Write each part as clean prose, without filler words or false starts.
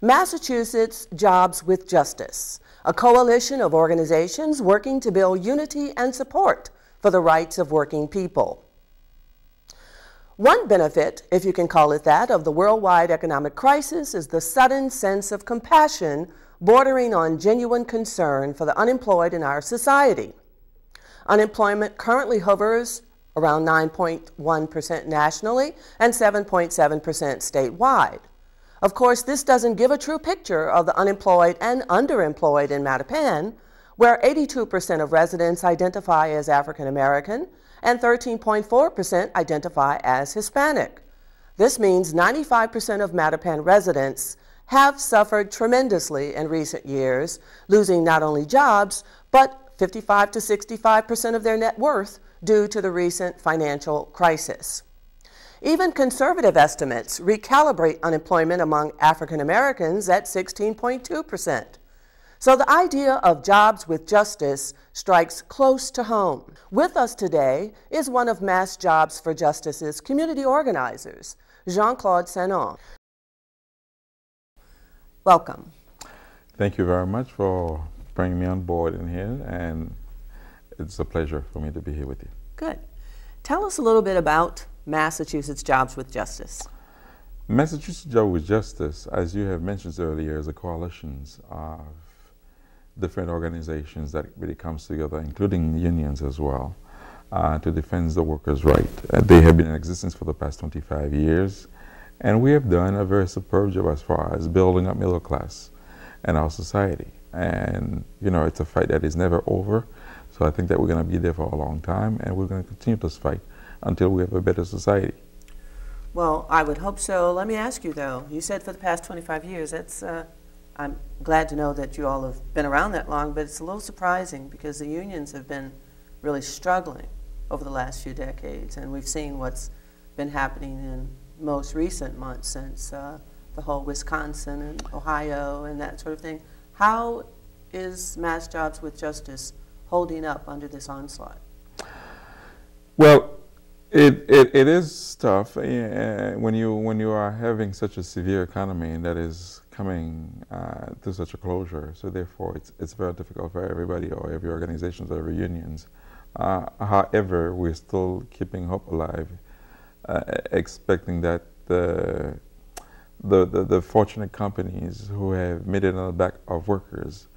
Massachusetts Jobs with Justice, a coalition of organizations working to build unity and support for the rights of working people. One benefit, if you can call it that, of the worldwide economic crisis is the sudden sense of compassion bordering on genuine concern for the unemployed in our society. Unemployment currently hovers around 9.1% nationally and 7.7% statewide. Of course, this doesn't give a true picture of the unemployed and underemployed in Mattapan, where 82% of residents identify as African American and 13.4% identify as Hispanic. This means 95% of Mattapan residents have suffered tremendously in recent years, losing not only jobs, but 55 to 65% of their net worth due to the recent financial crisis. Even conservative estimates recalibrate unemployment among African Americans at 16.2%. So the idea of jobs with justice strikes close to home. With us today is one of Mass Jobs for Justice's community organizers, Claude-Sanon. Welcome. Thank you very much for bringing me on board in here, and it's a pleasure for me to be here with you. Good. Tell us a little bit about Massachusetts Jobs with Justice. Massachusetts Jobs with Justice, as you have mentioned earlier, is a coalition of different organizations that really comes together, including unions as well, to defend the workers' right. They have been in existence for the past 25 years, and we have done a very superb job as far as building up middle class in our society. And, you know, it's a fight that is never over, so I think that we're going to be there for a long time, and we're going to continue this fight until we have a better society. Well, I would hope so. Let me ask you, though, you said for the past 25 years, that's I'm glad to know that you all have been around that long, but it's a little surprising because the unions have been really struggling over the last few decades, and we've seen what's been happening in most recent months since the whole Wisconsin and Ohio and that sort of thing. How is Mass Jobs with Justice holding up under this onslaught? Well, it is tough when you are having such a severe economy that is coming to such a closure. So therefore, it's very difficult for everybody, or every organization, or every unions. However, we're still keeping hope alive, expecting that the fortunate companies who have made it on the back of workers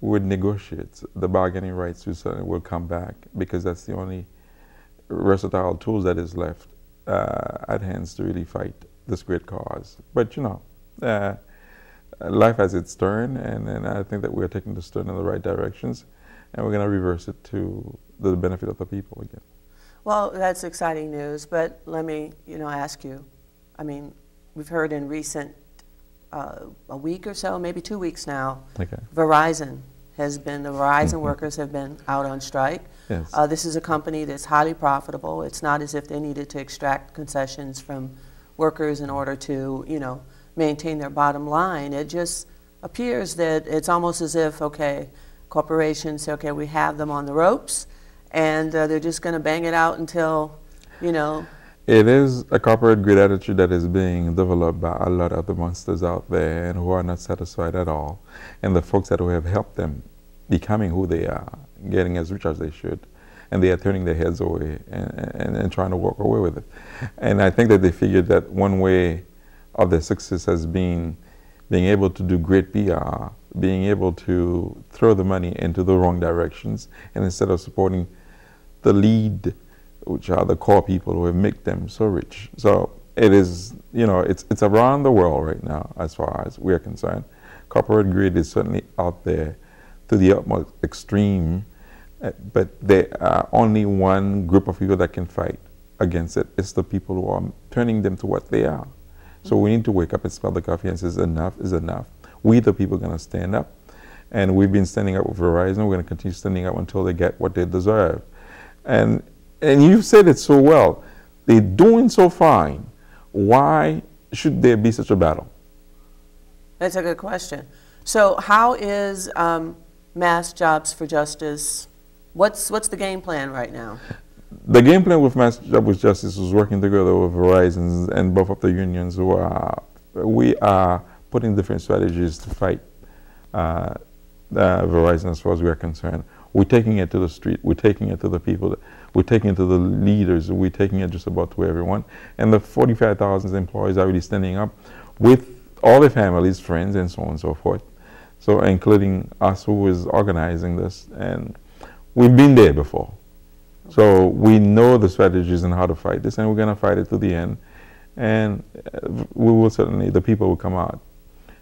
would negotiate the bargaining rights, will come back, because that's the only versatile tools that is left at hands to really fight this great cause. But you know, life has its turn, and I think that we're taking this turn in the right directions, and we're going to reverse it to the benefit of the people again. Well, that's exciting news, but let me, ask you, I mean, we've heard in recent, a week or so, maybe 2 weeks now, okay. the Verizon workers have been out on strike. Yes. This is a company that's highly profitable. It's not as if they needed to extract concessions from workers in order to, maintain their bottom line. It just appears that it's almost as if, okay, corporations say, okay, we have them on the ropes, and they're just going to bang it out until, It is a corporate greed attitude that is being developed by a lot of the monsters out there, and who are not satisfied at all. And the folks that have helped them becoming who they are, getting as rich as they should, and they are turning their heads away and trying to walk away with it. And I think that they figured that one way of their success has been being able to do great PR, being able to throw the money into the wrong directions, and instead of supporting the lead, which are the core people who have made them so rich. So it is, it's around the world right now as far as we're concerned. Corporate greed is certainly out there to the utmost extreme, but there are only one group of people that can fight against it. It's the people who are turning them to what they are. So we need to wake up and smell the coffee and say enough is enough. We the people are going to stand up, and we've been standing up with Verizon. We're going to continue standing up until they get what they deserve. And you've said it so well. They're doing so fine. Why should there be such a battle? That's a good question. So how is Mass Jobs for Justice, what's the game plan right now? The game plan with Mass Jobs with Justice is working together with Verizon and both of the unions we are putting different strategies to fight Verizon as far as we are concerned. We're taking it to the street. We're taking it to the people. We're taking it to the leaders. We're taking it just about to everyone. And the 45,000 employees are really standing up with all their families, friends, and so on and so forth. So including us who is organizing this. And we've been there before. So we know the strategies and how to fight this, and we're going to fight it to the end. And we will certainly, the people will come out,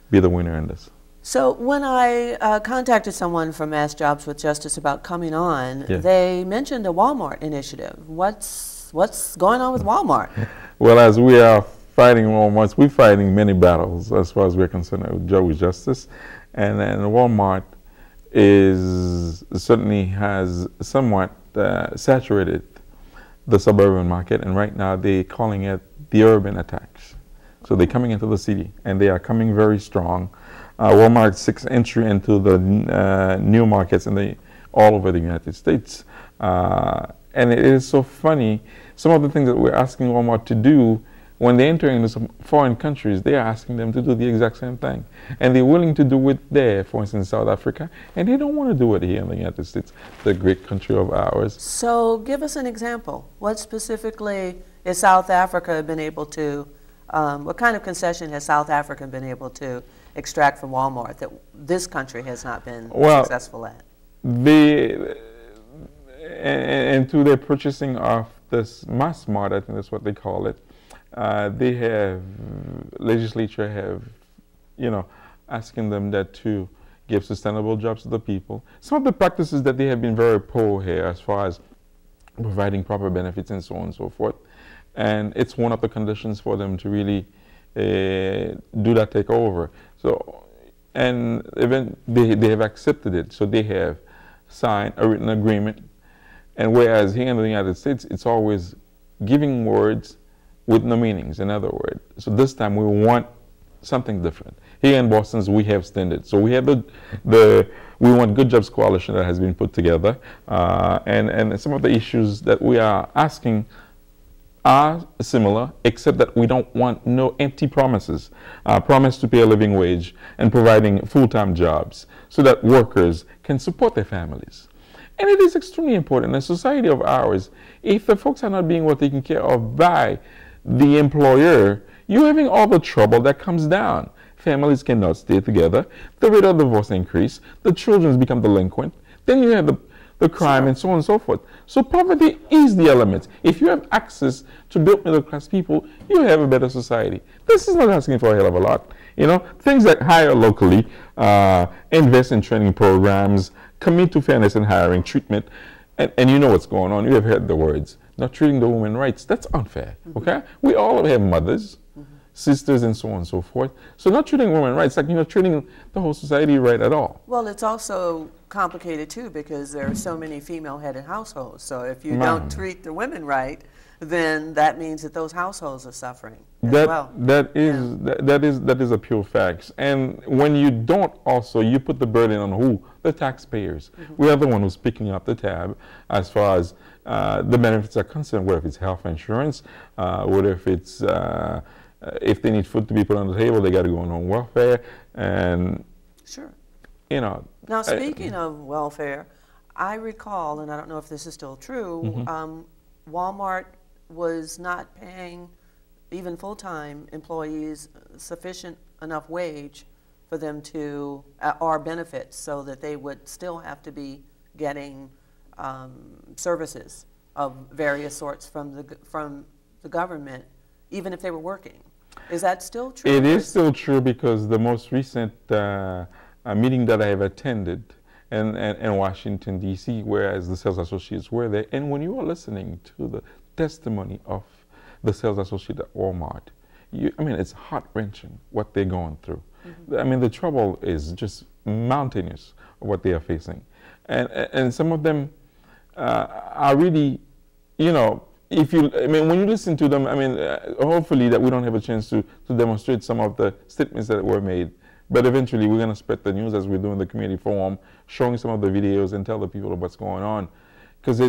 be the winner in this. So when I contacted someone from Mass Jobs with Justice about coming on, Yes. they mentioned a Walmart initiative. What's going on with Walmart? Well, as we are fighting Walmart, we're fighting many battles as far as we're concerned with Justice. And Walmart certainly has somewhat saturated the suburban market, and right now they're calling it the urban attacks. So they're coming into the city, and they are coming very strong. Walmart's sixth entry into the new markets all over the United States. And it is so funny, some of the things that we're asking Walmart to do, when they enter into some foreign countries, they are asking them to do the exact same thing. And they're willing to do it there, for instance, South Africa, and they don't want to do it here in the United States, the great country of ours. So give us an example. What specifically is South Africa been able to, what kind of concession has South Africa been able to extract from Walmart that this country has not been successful at? And to their purchasing of this MassMart, I think that's what they call it, they have, legislature have, asking them that to give sustainable jobs to the people. Some of the practices that they have been very poor here as far as providing proper benefits and so on and so forth. And it's one of the conditions for them to really do that takeover. So, and even they have accepted it. So they have signed a written agreement. And whereas here in the United States, it's always giving words with no meanings, in other words. So this time we want something different. Here in Boston, we have standards. So we have we want Good Jobs Coalition that has been put together. And some of the issues that we are asking are similar, except that we don't want no empty promises. Promise to pay a living wage and providing full-time jobs so that workers can support their families. And it is extremely important in a society of ours, if the folks are not being well taken care of by the employer, you're having all the trouble that comes down. Families cannot stay together, the rate of divorce increase, the children become delinquent, then you have the crime and so on and so forth. So poverty is the element. If you have access to built middle class people, you have a better society. This is not asking for a hell of a lot. Things like hire locally, invest in training programs, commit to fairness in hiring, treatment, and you know what's going on. You have heard the words, not treating the women rights. That's unfair, okay? We all have mothers, sisters, and so on and so forth. So not treating women rights, like treating the whole society right at all. Well, it's also complicated too because there are so many female-headed households. So if you don't treat the women right, then that means that those households are suffering as well. That is a pure fact. And when you don't also, you put the burden on who? The taxpayers. We are the one who's picking up the tab as far as the benefits are concerned, whether it's health insurance, whether if it's if they need food to be put on the table, they got to go on home welfare, and sure. Now, speaking of welfare, I recall, and I don't know if this is still true, Walmart was not paying even full-time employees sufficient enough wage for them to, or benefits, so that they would still have to be getting services of various sorts from the government, even if they were working. Is that still true? It is still true because the most recent meeting that I have attended in Washington, D.C., whereas the sales associates were there, and when you are listening to the testimony of the sales associate at Walmart, it's heart-wrenching what they're going through. The trouble is just mountainous what they are facing. And some of them are really, when you listen to them, hopefully that we don't have a chance to demonstrate some of the statements that were made. But eventually we're going to spread the news as we do in the community forum, showing some of the videos and tell the people what's going on. Because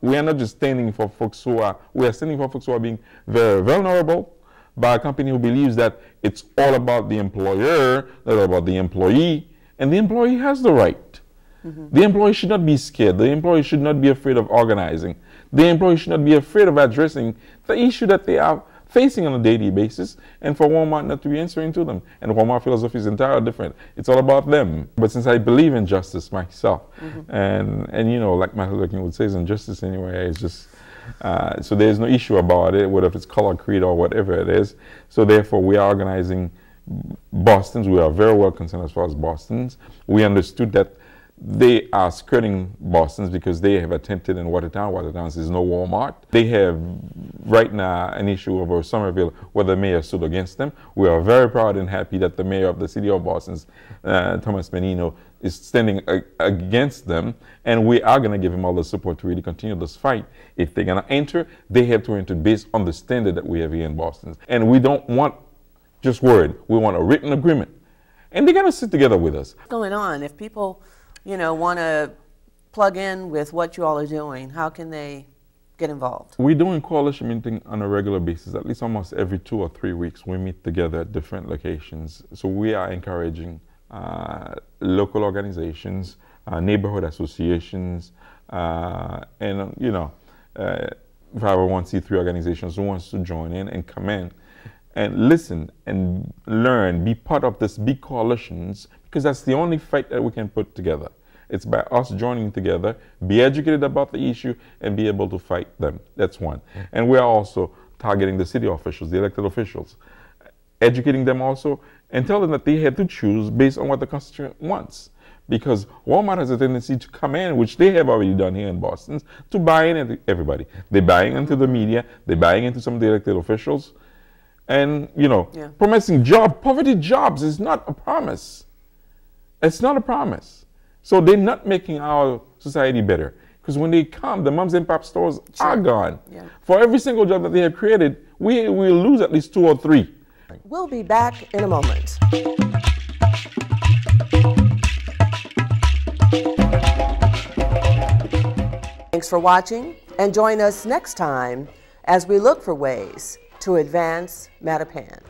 we are not just standing for folks we are standing for folks who are being very vulnerable, by a company who believes that it's all about the employer, not about the employee, and the employee has the right. The employee should not be scared. The employee should not be afraid of organizing. The employee should not be afraid of addressing the issue that they are facing on a daily basis, and for Walmart not to be answering to them. And Walmart philosophy is entirely different. It's all about them. But since I believe in justice myself, and you know, like Martin Luther King would say, injustice anyway, it's just, so there's no issue about it, whether it's color, creed, or whatever it is. So therefore, we are organizing Boston's. We are very well concerned as far as Boston's. We understood that they are skirting Boston's because they have attempted in Watertown. Watertown is no Walmart. They have right now an issue over Somerville where the mayor stood against them. We are very proud and happy that the mayor of the city of Boston's, Thomas Menino, is standing against them, and we are going to give him all the support to really continue this fight. If they're going to enter, they have to enter based on the standard that we have here in Boston. And we don't want just word. We want a written agreement. And they're going to sit together with us. What's going on? If people, you know, want to plug in with what you all are doing, how can they get involved? We're doing coalition meeting on a regular basis, at least almost every 2 or 3 weeks. We meet together at different locations. So we are encouraging local organizations, neighborhood associations, and, you know, 501c3 organizations who wants to join in and come in and listen and learn, be part of this big coalitions, because that's the only fight that we can put together. It's by us joining together, be educated about the issue, and be able to fight them. That's one. And we are also targeting the city officials, the elected officials, educating them also, and tell them that they have to choose based on what the constituent wants. Because Walmart has a tendency to come in, which they have already done here in Boston, to buy into everybody. They're buying into the media, they're buying into some of the elected officials, and, you know, promising poverty jobs is not a promise. It's not a promise. So they're not making our society better. Because when they come, the moms and pop stores are gone. For every single job that they have created, we will lose at least 2 or 3. We'll be back in a moment. Thanks for watching, and join us next time as we look for ways to advance Mattapan.